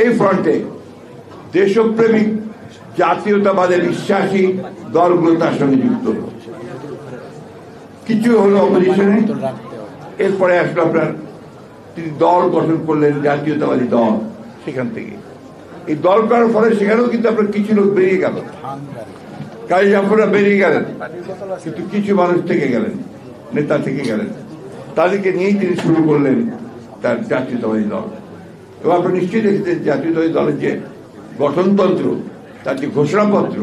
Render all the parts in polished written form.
এই ফ্রন্টে দেশপ্রেমিক জাতীয়তাবাদে বিশ্বাসী দলগুলো তার সঙ্গে যুক্ত হলো, কিছু হলো অপোজিশনে। এরপরে আসলো আপনার তিনি দল গঠন করলেন, জাতীয়তাবাদী দল। সেখান থেকে এই দল করার ফলে সেখানেও কিন্তু আপনার কিছু লোক বেরিয়ে গেল, কাজী জাফররা বেরিয়ে গেলেন, কিন্তু কিছু মানুষ থেকে গেলেন, নেতা থেকে গেলেন। তাদেরকে নিয়েই তিনি শুরু করলেন তার জাতীয়তাবাদী দল। এবং আপনি নিশ্চয়ই দেখেছেন জাতীয়তাবাদী দলের যে গঠনতন্ত্র, তার যে ঘোষণাপত্র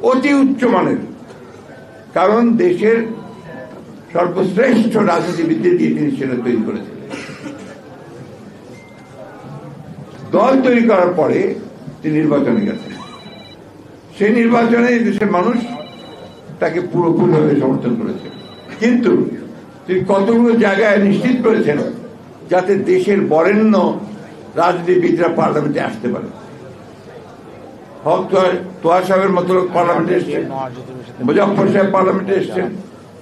অতি উচ্চমানের, কারণ দেশের সর্বশ্রেষ্ঠ রাজনীতিবিদদের দিয়ে তিনি সেটা তৈরি করেছিলেন। দল তৈরি করার পরে তিনি নির্বাচনে গেছেন। সেই নির্বাচনে দেশের মানুষ তাকে পুরোপুরিভাবে সমর্থন করেছে, কিন্তু তিনি কতগুলো জায়গায় নিশ্চিত করেছেন যাতে দেশের বরেণ্য রাজনীতিবিদরা পার্লামেন্টে আসতে পারে। হক তোহা সাহেবের মতো লোক পার্লামেন্টে এসছেন, মুজাফর সাহেব পার্লামেন্টে এসছেন,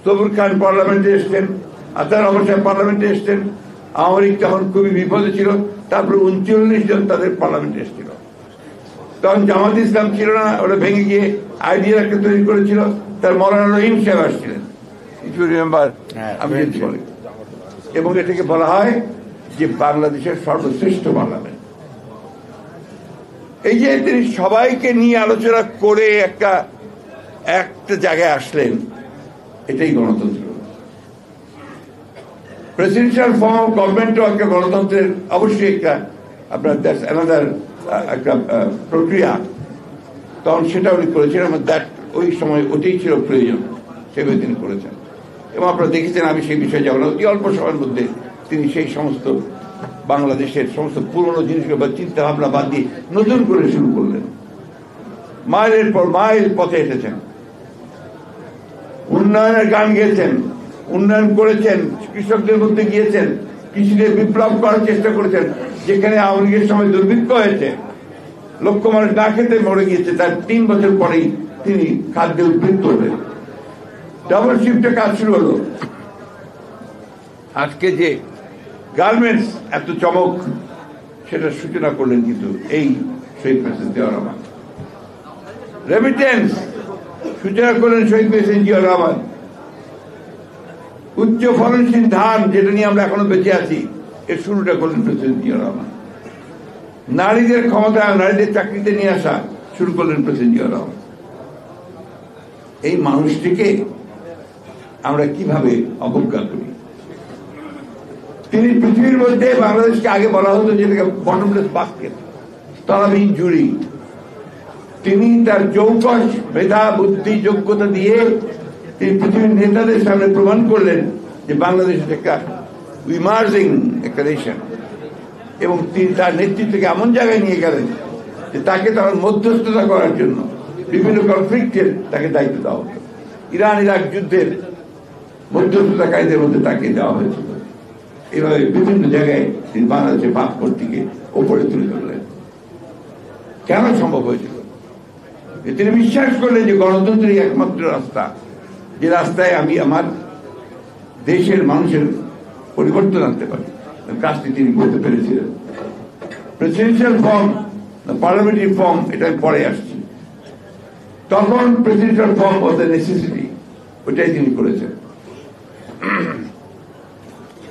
সবুর খান পার্লামেন্টে এসছেন, আতার রহমান সাহেব পার্লামেন্টে এসছেন। আওয়ামী লীগ তখন খুবই বিপদে ছিল, তারপরে 39 জন তাদের পার্লামেন্টে এসেছিল। তখন জামাত ইসলাম ছিল না, ওরা ভেঙে গিয়ে আইডিয়া একটা তৈরি করেছিল, তার মৌলানা রহিম সাহেব আসছিলেন, এবং এটাকে বলা হয় যে বাংলাদেশের সর্বশ্রেষ্ঠ পার্লামেন্ট। এই যে তিনি সবাইকে নিয়ে আলোচনা করে একটা জায়গায় আসলেন, এটাই গণতন্ত্র। প্রেসিডেন্সিয়াল ফর্ম অফ গভর্নমেন্টও একটা গণতন্ত্রের অবশ্যই একটা আপনার একটা প্রক্রিয়া। তখন সেটা উনি করেছেন, ওই সময় ওটাই ছিল প্রয়োজন, সেভাবে তিনি করেছেন। এবং আপনারা দেখেছেন, আমি সেই বিষয়ে যাব না, অতি অল্প সময়ের মধ্যে তিনি সেই সমস্ত বাংলাদেশের সমস্ত পুরনো জিনিসগুলো বা চিন্তা ভাবনা বাদ দিয়ে নতুন করে শুরু করলেন। মাইলের পর মাইল পথে এসেছেন, উন্নয়নের গান গেয়েছেন, উন্নয়ন করেছেন, কৃষকদের মধ্যে গিয়েছেন, কৃষিতে বিপ্লব করার চেষ্টা করেছেন। যেখানে আওয়ামী লীগের সময় দুর্ভিক্ষ হয়েছে, লক্ষ মানুষ না খেতে মরে গিয়েছে, তার 3 বছর পরেই তিনি খাদ্যে উদ্বৃত্ত হলেন। ডাবল শিফটে কাজ শুরু হলো। আজকে যে গার্মেন্টস এত চমক, সেটা সূচনা করলেন কিন্তু এই শহীদ প্রেসিডেন্ট জিয়াউর রহমান। রেমিটেন্স সূচনা করলেন শহীদ প্রেসিডেন্ট জিয়াউর রহমান। উচ্চ ফলনশীল ধান, যেটা নিয়ে আমরা এখনো বেঁচে আছি, এর শুরুটা করলেন প্রেসিডেন্ট জিয়াউর রহমান। নারীদের ক্ষমতা, নারীদের চাকরিতে নিয়ে আসা শুরু করলেন প্রেসিডেন্ট জিয়াউর রহমান। এই মানুষটিকে আমরা কিভাবে অবজ্ঞা করি? তিনি পৃথিবীর মধ্যে বাংলাদেশকে আগে বলা হতো যেটাকে বটমলেস বাস্কেট, তলাবিহীন ঝুড়ি। তিনি তার চৌকস মেধা, বুদ্ধি, যোগ্যতা দিয়ে তিনি পৃথিবীর নেতাদের সামনে প্রমাণ করলেন যে বাংলাদেশ একটা ইমার্জিং একটা নেশন। এবং তিনি তার নেতৃত্বকে এমন জায়গায় নিয়ে গেলেন যে তাকে তখন মধ্যস্থতা করার জন্য বিভিন্ন কনফ্লিক্টের তাকে দায়িত্ব দেওয়া হতো। ইরান ইরাক যুদ্ধের মধ্যস্থতাকারীদের মধ্যে তাকে দেওয়া হয়েছিল। এভাবে বিভিন্ন জায়গায় তিনি বাংলাদেশের ভাবমূর্তিকে ওপরে তুলে ধরলেন। কেন সম্ভব হয়েছিল? তিনি বিশ্বাস করলেন যে গণতন্ত্রই একমাত্র রাস্তা, যে রাস্তায় আমি আমার দেশের মানুষের পরিবর্তন আনতে পারি। কাজটি তিনি করতে পেরেছিলেন। প্রেসিডেন্সিয়াল ফর্ম, পার্লামেন্টারি ফর্ম, এটা পরে আসছি। তখন presidential form was the necessity, ওইটাই তিনি করেছেন।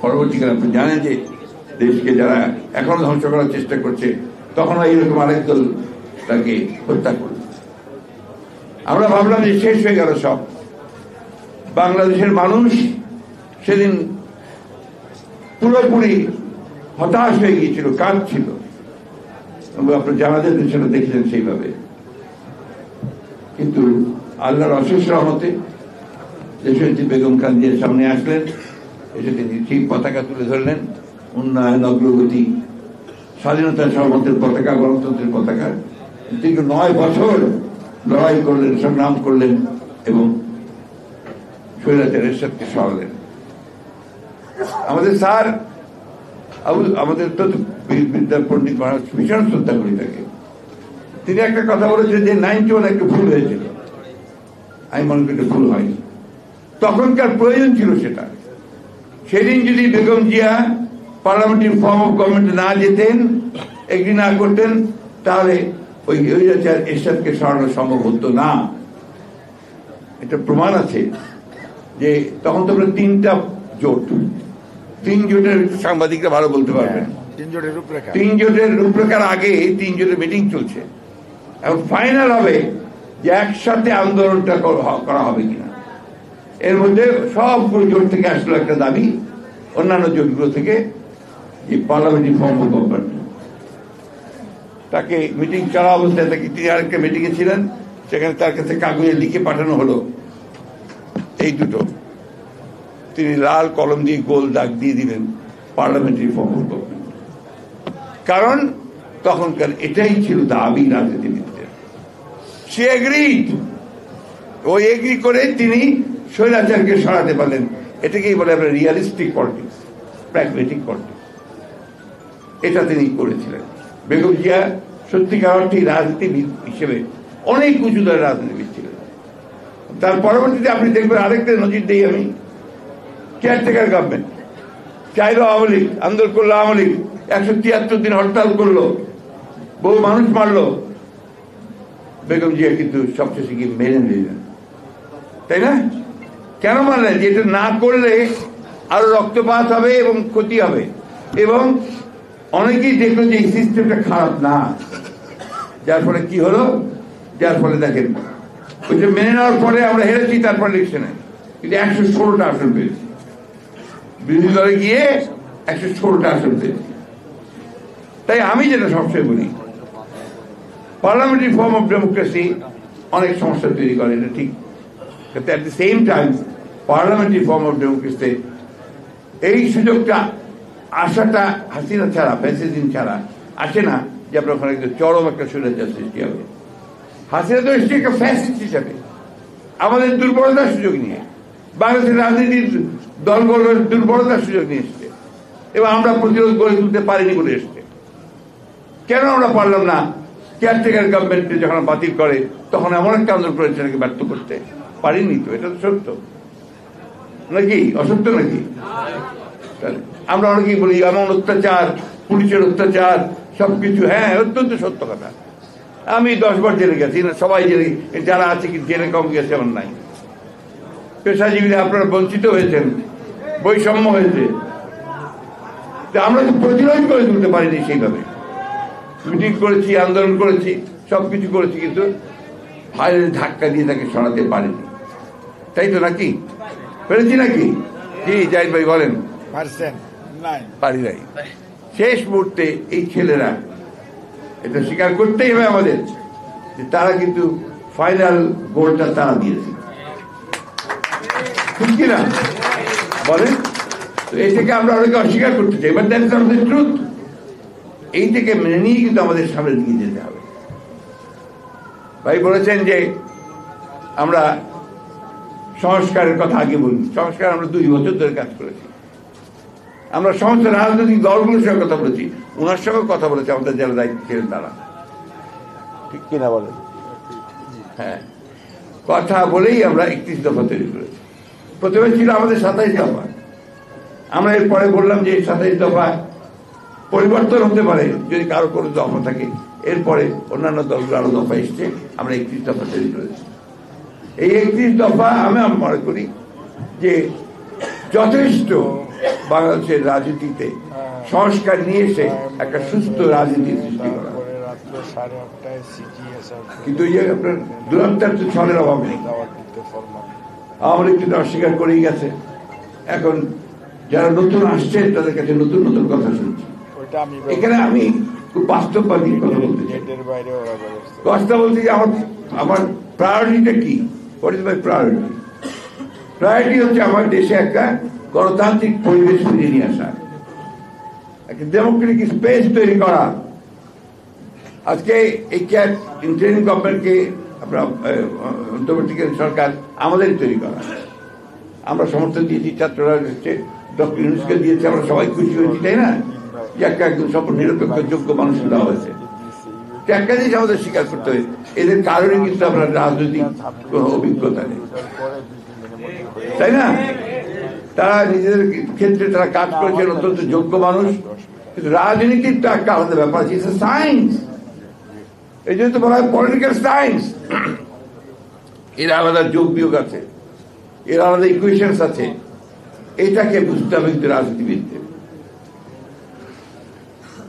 পরবর্তীকালে আপনি জানেন যে দেশকে যারা এখনো ধ্বংস করার চেষ্টা করছে, তখন এইরকম আরেক দল তাকে হত্যা করল। আমরা ভাবলাম যে শেষ হয়ে গেল সব। বাংলাদেশের মানুষ সেদিন পুরোপুরি হতাশ হয়ে গিয়েছিল, কাঁদছিল। আপনি জানাজার সেটা দেখেছেন সেইভাবে। কিন্তু আল্লাহর অশেষ রহমতে দেশনেত্রী বেগম খালেদা সামনে আসলেন, এসে তিনি ঠিক পতাকা তুলে ধরলেন। উন্নয়ন, অগ্রগতি, স্বাধীনতা, সর্বত্রের পতাকা, গণতন্ত্রের পতাকা। দীর্ঘ 9 বছর লড়াই করলেন, সংগ্রাম করলেন এবং স্বৈরাচারের সাথে সরালেন। আমাদের স্যার আমাদের তো বিদ্যা পণ্ডিত মহারাজ ভীষণ শ্রদ্ধা করি তাকে। তিনি একটা কথা বলেছেন যে 91 একটা ভুল হয়েছিল। আমি মনে করি ভুল হয়নি, তখনকার প্রয়োজন ছিল সেটা। সেদিন যদি Begum Zia parliamentary form of government না যেতেন, এগ্রি না করতেন তাহলে ওই এরশাদকে সরানো সম্ভব হতো না। এটা প্রমাণ আছে যে তখন তো আমরা 3টা জোট, 3 জোটের সাংবাদিকরা ভালো বলতে পারবেন, 3 জোটের রূপরেখার আগে 3 জোটের মিটিং চলছে। এখন ফাইনাল হবে যে একসাথে আন্দোলনটা করা হবে কিনা। এর মধ্যে সবগুলো জোট থেকে আসলো একটা দাবি, অন্যান্য জোটগুলো থেকে, যে পার্লামেন্টারি ফর্ম অফ গভর্নমেন্ট। তাকে মিটিং চলা অবস্থায় তাকে, তিনি আরেকটা মিটিংয়ে ছিলেন, সেখানে তার কাছে কাগজে লিখে পাঠানো হলো এই দুটো, তিনি লাল কলম দিয়ে গোল দাগ দিয়ে দিলেন পার্লামেন্টারি ফর্ম অফ গভর্নমেন্ট। কারণ তখনকার এটাই ছিল দাবি রাজনীতিবিদদের। সে এগ্রিড, ওই এগ্রি করে তিনি স্বৈরাচারকে সরাতে পারলেন। এটাকেই বলে আমরা রিয়ালিস্টিক পলিটিক্স, প্র্যাগমেটিক পলিটিক্স। এটা তিনি করেছিলেন। বেগম জিয়া সত্যিকার অর্থে রাজনীতিবিদ হিসেবে অনেক উঁচু দলের রাজনীতিবিদ ছিলেন। তার পরবর্তীতে আপনি দেখবেন, আরেকটা নজির দিই আমি, কেয়ারটেকার গভর্নমেন্ট চাইলো আওয়ামী লীগ, আন্দোলন করলো আওয়ামী লীগ, 173 দিন হরতাল করলো, বহু মানুষ মারলো, বেগম জিয়া কিন্তু সবশেষে গিয়ে মেনে নিলেন, তাই না? কেন মানলেন? যে এটা না করলে আরো রক্তপাত হবে এবং ক্ষতি হবে, এবং অনেকেই দেখলো যে এই সিস্টেমটা খারাপ না, যার ফলে কি হলো, যার ফলে দেখেন ওইটা মেনে নেওয়ার পরে আমরা হেরেছি, তারপর ইলেকশনে কিন্তু 116টা আসন পেয়েছি, বিরোধী দলে গিয়ে 116টা আসন পেয়েছি। তাই আমি যেটা সবসময় বলি, পার্লামেন্টারি ফর্ম অফ ডেমোক্রেসি অনেক সমস্যা তৈরি করে, এটা ঠিক, কিন্তু at the same time parliamentary form of ডেমোক্রেসিতে এই সুযোগটা আসাটা হাসিনা ছাড়া, ফ্যাসিজম ছাড়া আসে না, যে আপনার ওখানে চরম একটা স্বৈরাচার সৃষ্টি হবে। হাসিনা তো এসছে একটা ফ্যাসিস্ট হিসাবে, আমাদের দুর্বলতার সুযোগ নিয়ে, বাংলাদেশের রাজনীতির দলগুলোর দুর্বলতার সুযোগ নিয়ে এসছে, এবং আমরা প্রতিরোধ গড়ে তুলতে পারিনি বলে এসছে। কেন আমরা পারলাম না? কেয়ারটেকার গভর্নমেন্টে যখন বাতিল করে তখন এমন একটা আন্দোলন করেছে নাকি ব্যর্থ করতে পারিনি, তো এটা তো সত্য নাকি অসত্য নাকি? আমরা অনেকেই বলি এমন অত্যাচার, পুলিশের অত্যাচার, সবকিছু, হ্যাঁ অত্যন্ত সত্য কথা। আমি 10 বার জেলে গেছি, সবাই জেলে, যারা আছে কি জেলে কম গেছে এমন নাই। পেশাজীবীরা আপনারা বঞ্চিত হয়েছেন, বৈষম্য হয়েছে, আমরা তো প্রতিরোধ করে তুলতে পারিনি সেইভাবে। মিটিং করেছি, আন্দোলন করেছি, সবকিছু করেছি, কিন্তু ফাইলের ধাক্কা দিয়ে তাকে সরাতে পারিনি, তাই তো নাকি? পেরেছি নাকি? কি জাহিদ ভাই বলেন? পারি নাই। শেষ মুহূর্তে এই ছেলেরা, এটা স্বীকার করতেই হবে আমাদের, যে তারা কিন্তু ফাইনাল গোলটা তারা দিয়েছে, ঠিক কিনা বলেন? তো এই থেকে আমরা অনেকে অস্বীকার করতে চাই, but that is not the truth. এই থেকে মেনে নিয়ে কিন্তু আমাদের সামনে দিয়ে যেতে হবে। ভাই বলেছেন যে আমরা সংস্কারের কথা আগে বলি, সংস্কার আমরা 2 বছর ধরে কাজ করেছি, আমরা সমস্ত রাজনৈতিক দলগুলোর সঙ্গে কথা বলেছি, ওনার সঙ্গে কথা বলেছি আমাদের যারা দায়িত্ব ছিলেন তারা, ঠিক কিনা বলেন? হ্যাঁ, কথা বলেই আমরা 31 দফা তৈরি করেছি। প্রথমে ছিল আমাদের 27 দফা, আমরা এরপরে বললাম যে 27 দফা পরিবর্তন হতে পারে যদি কারো কোনো দফা থাকে। এরপরে অন্যান্য দলগুলো আরো দফা এসছে, আমরা 31 দফা তৈরি করেছি। এই 31 দফা আমি মনে করি যে যথেষ্ট বাংলাদেশের রাজনীতিতে সংস্কার নিয়ে এসে একটা সুস্থ রাজনীতি সৃষ্টি করা। কিন্তু আপনার দুরন্তর ছলের অভাব নেই, আওয়ামী লীগ কিন্তু অস্বীকার করেই গেছে। এখন যারা নতুন আসছে তাদের কাছে নতুন নতুন কথা শুনছি। এখানে আমি খুব বাস্তববাদী কথা বলতে চাই, কথা বলতে যে আমার প্রায়োরিটিটা কি? What is my priority? Priority হচ্ছে আমার দেশে একটা গণতান্ত্রিক পরিবেশ ফিরিয়ে নিয়ে আসা, একটা ডেমোক্রেটিক স্পেস তৈরি করা। আজকে এই ইন্টারিম গভর্নমেন্টকে আপনার অন্তর্বর্তীকালীন সরকার আমাদের তৈরি করা, আমরা সমর্থন দিয়েছি, ছাত্ররা হচ্ছে ডক্টর ইউনূসকে দিয়েছে, আমরা সবাই খুশি হয়েছি, তাই না? যে একদম সব নিরপেক্ষ যোগ্য মানুষ দেওয়া হয়েছে। একটা জিনিস আমাদের স্বীকার করতে হবে, এদের কারণে কিন্তু আপনার রাজনৈতিক অভিজ্ঞতা নেই, তাই না? তারা নিজেদের ক্ষেত্রে তারা কাজ করেছেন, অত্যন্ত যোগ্য মানুষ, কিন্তু রাজনীতির তো একটা আলাদা ব্যাপার আছে, সায়েন্স। এই জন্য তো বলা হয় পলিটিক্যাল সায়েন্স। এর আলাদা যোগ বিয়োগ আছে, এর আলাদা ইকুয়েশনস আছে। এটাকে বুঝতে হবে কিন্তু রাজনীতিবিদদের,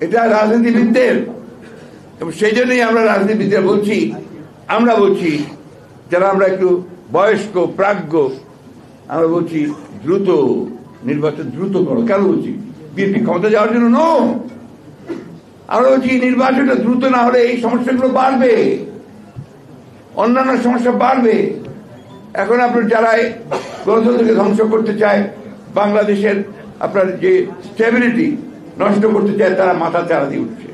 এটা রাজনীতিবিদদের। এবং সেই জন্যই আমরা রাজনীতিবিদরা বলছি, আমরা বলছি যারা আমরা একটু বয়স্ক প্রাজ্ঞ, আমরা বলছি দ্রুত নির্বাচন দ্রুত করো। কেন বলছি? বিএনপি ক্ষমতা যাওয়ার জন্য নো। আমরা বলছি নির্বাচনটা দ্রুত না হলে এই সমস্যাগুলো বাড়বে, অন্যান্য সমস্যা বাড়বে। এখন আপনার যারা গণতন্ত্রকে ধ্বংস করতে চায়, বাংলাদেশের আপনার যে স্টেবিলিটি নষ্ট করতে চায়, তারা মাথা চারা দিয়ে উঠছে।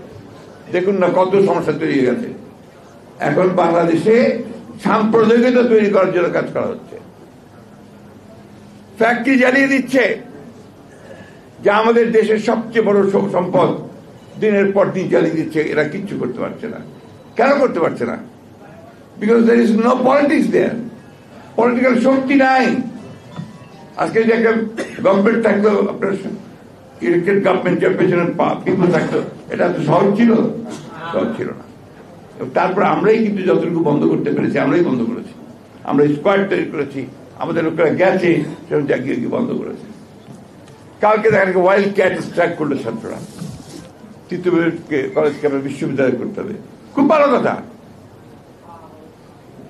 দেখুন না কত সমস্যা তৈরি হয়ে গেছে। এখন বাংলাদেশে সাম্প্রদায়িকতা তৈরি করার জন্য কাজ করা হচ্ছে। ফ্যাক্টরি জ্বালিয়ে দিচ্ছে, যা আমাদের দেশের সবচেয়ে বড় সম্পদ, দিনের পর দিন জ্বালিয়ে দিচ্ছে। এরা কিচ্ছু করতে পারছে না। কেন করতে পারছে না? Because there is no politics there, political শক্তি নাই। আজকে যে একটা গভর্নমেন্ট থাকতো, আপনার ইলেকটেড গভর্নমেন্টের পেছনে পিপল থাকতো, এটা তো সহজ ছিল? সহজ ছিল না। তারপর আমরাই কিন্তু যতটুকু বন্ধ করতে পেরেছি, আমরাই বন্ধ করেছি। আমরা স্কোয়াড তৈরি করেছি, আমাদের লোকেরা গেছে, সেরকম জায়গায় গিয়ে বন্ধ করেছে। কালকে দেখা গেছে ওয়াইল্ড ক্যাট স্ট্রাইক করলো ছাত্ররা, তৃতীয়কে কলেজকে আমরা বিশ্ববিদ্যালয় করতে হবে। খুব ভালো কথা।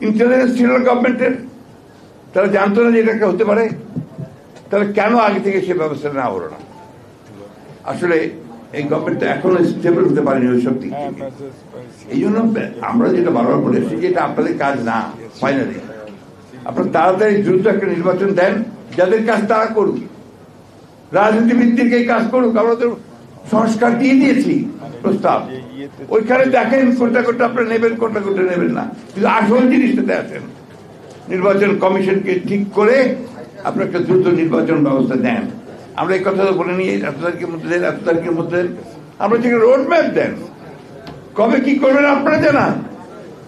ইন্টেলিজেন্স ছিল গভর্নমেন্টের, তারা জানতো না যে এটা হতে পারে। তাহলে কেন আগে থেকে সে ব্যবস্থা নেওয়া হলো না? আসলে এই গভর্নমেন্ট এখনো স্টেবল হতে পারেনি ওই সব দিক থেকে। এই জন্য আমরা যেটা বারবার বলে এসেছি যে এটা আপনাদের কাজ না। ফাইনালি আপনার তাড়াতাড়ি দ্রুত একটা নির্বাচন দেন, যাদের কাজ তারা করুক, রাজনীতিবিদদেরকে কাজ করুক। আমরা তো সংস্কার দিয়ে দিয়েছি প্রস্তাব, ওইখানে দেখেন কোনটা কোনটা আপনারা নেবেন, কোনটা কোনটা নেবেন না। কিন্তু আসল জিনিসটাতে আসেন, নির্বাচন কমিশনকে ঠিক করে আপনার একটা দ্রুত নির্বাচন ব্যবস্থা দেন। আমরা এই কথা বলে নিয়ে এত তারিখের মধ্যে দেন, এত তারিখের মধ্যে দেন। আমরা ঠিক রোড ম্যাপ দেন, কবে কি করবেন আপনারা জানান,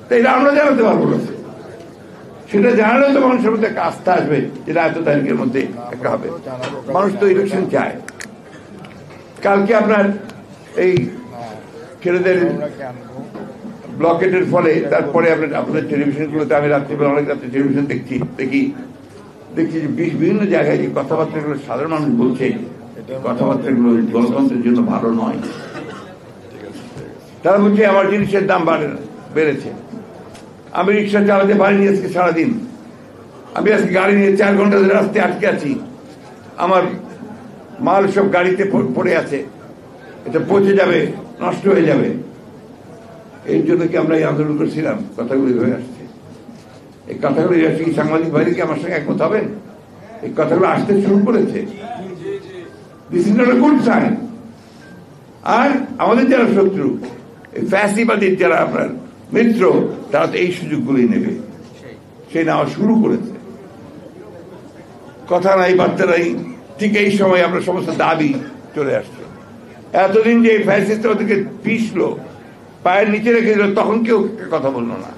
তাই আমরা জানাতে পারবো না। সেটা জানালেও তো মানুষের মধ্যে একটা আস্থা আসবে, যেটা এত তারিখের মধ্যে একটা হবে। মানুষ তো ইলেকশন চায়। কালকে আপনার এই ছেলেদের ব্লকেটের ফলে তারপরে আপনাদের টেলিভিশনগুলোতে, আমি রাত্রিবেলা অনেক রাত্রে টেলিভিশন দেখি যে বিভিন্ন জায়গায় যে কথাবার্তাগুলো সাধারণ মানুষ বলছে, কথাবার্তাগুলো গণতন্ত্রের জন্য ভালো নয়। তারা বলছে আমার জিনিসের দাম বেড়েছে, আমি রিক্সা চালাতে পারিনি আজকে সারাদিন, আমি আজকে গাড়ি নিয়ে 4 ঘন্টা ধরে রাস্তায় আটকে আছি, আমার মাল সব গাড়িতে পড়ে আছে, এটা পচে যাবে, নষ্ট হয়ে যাবে। এই জন্য কি আমরা এই আন্দোলন করছিলাম? কথাগুলি হয়ে আসছে। এই কথাগুলো আসছে কি সাংবাদিক ভাইরা কি আমার সঙ্গে একমত হবেন? এই কথাগুলো আসতে শুরু করেছে। This is not a good sign. আর আমাদের যারা শত্রু, ফ্যাসিবাদীর যারা আপনার মিত্র, তারা তো এই সুযোগগুলি নেবে, সে নেওয়া শুরু করেছে। কথা নাই বার্তা নাই, ঠিক এই সময় আমরা সমস্ত দাবি চলে আসছে। এতদিন যে ফ্যাসিস্ট ওদেরকে পিছলো, পায়ের নিচে রেখে দিল, তখন কেউ কথা বললো না।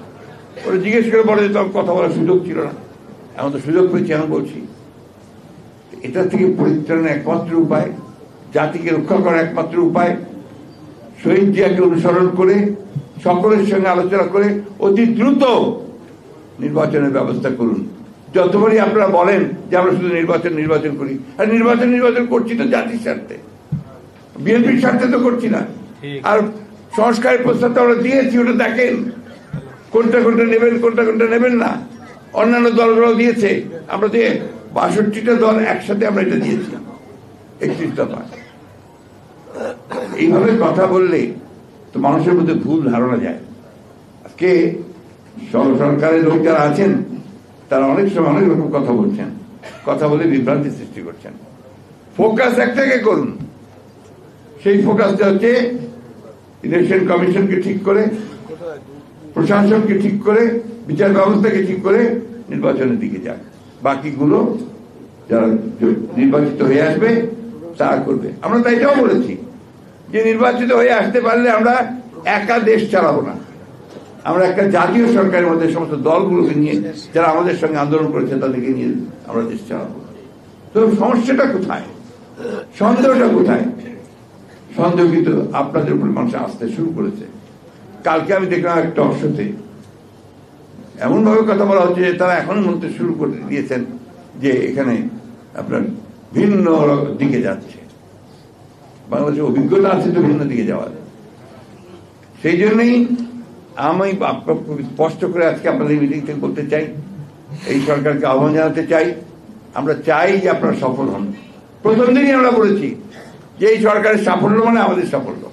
ওরা জিজ্ঞেস করে বলে যে তখন কথা বলার সুযোগ ছিল না, এখন তো সুযোগ পেয়েছি, এখন বলছি। এটা থেকে পরিত্রাণের একমাত্র উপায়, জাতিকে রক্ষা করার একমাত্র উপায়, শহীদ জিয়াকে অনুসরণ করে, সকলের সঙ্গে আলোচনা করে অতি দ্রুত নির্বাচনের ব্যবস্থা করুন। যতবারই আপনারা বলেন যে আমরা শুধু নির্বাচন করি, আর নির্বাচন করছি তো জাতির স্বার্থে, বিএনপির স্বার্থে তো করছি না। আর সংস্কারের প্রস্তাব তো আমরা দিয়েছি, ওটা দেখেন কোনটা কোনটা নেবেন, কোনটা কোনটা নেবেন না। অন্যান্য দলগুলো দিয়েছে, আমরা দিয়ে 62টা দল একসাথে আমরা এটা দিয়েছি, 31 দফা। এইভাবে কথা বললে তো মানুষের মধ্যে ভুল ধারণা যায়। আজকে সরকারের লোক যারা আছেন, তারা অনেক সময় অনেক রকম কথা বলছেন, কথা বলে বিভ্রান্তি সৃষ্টি করছেন। ফোকাস একটাকে করুন, সেই ফোকাসটা হচ্ছে ইলেকশন কমিশনকে ঠিক করে, প্রশাসনকে ঠিক করে, বিচার ব্যবস্থাকে ঠিক করে নির্বাচনের দিকে যাক। বাকিগুলো যারা নির্বাচিত হয়ে আসবে তারা করবে। আমরা তাই এটাও বলেছি যে নির্বাচিত হয়ে আসতে পারলে আমরা একা দেশ চালাবো না, আমরা একটা জাতীয় সরকারের মধ্যে সমস্ত দলগুলোকে নিয়ে, যারা আমাদের সঙ্গে আন্দোলন করেছে তাদেরকে নিয়ে আমরা দেশ চালাবো। তো সমস্যাটা কোথায়, সন্দেহটা কোথায়? সন্দেহ কিন্তু আপনাদের উপর মানুষ আসতে শুরু করেছে। কালকে আমি দেখলাম একটা অংশতে এমন ভাবে কথা বলা হচ্ছে যে তারা এখন বলতে শুরু করে দিয়েছেন যে এখানে আপনার ভিন্ন দিকে যাচ্ছে। বাংলাদেশের অভিজ্ঞতা আছে তো ভিন্ন দিকে যাওয়ার। সেই জন্যই আমি স্পষ্ট করে আজকে আপনাদের মিটিং থেকে বলতে চাই, এই সরকারকে আহ্বান জানাতে চাই, আমরা চাই যে আপনারা সফল হন। প্রথম দিনই আমরা বলেছি যে এই সরকারের সাফল্য মানে আমাদের সাফল্য,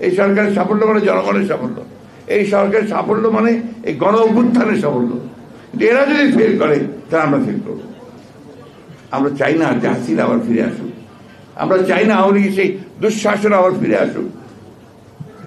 এই সরকারের সাফল্য মানে জনগণের সাফল্য, এই সরকারের সাফল্য মানে এই গণ অভ্যুত্থানের সাফল্য। এরা যদি ফেল করে তাহলে আমরা ফেল করবো। আমরা চাই না যে হাসিনা আবার ফিরে আসুক, আমরা চাই না আওয়ামী লীগের সেই দুঃশাসন আবার ফিরে আসুক।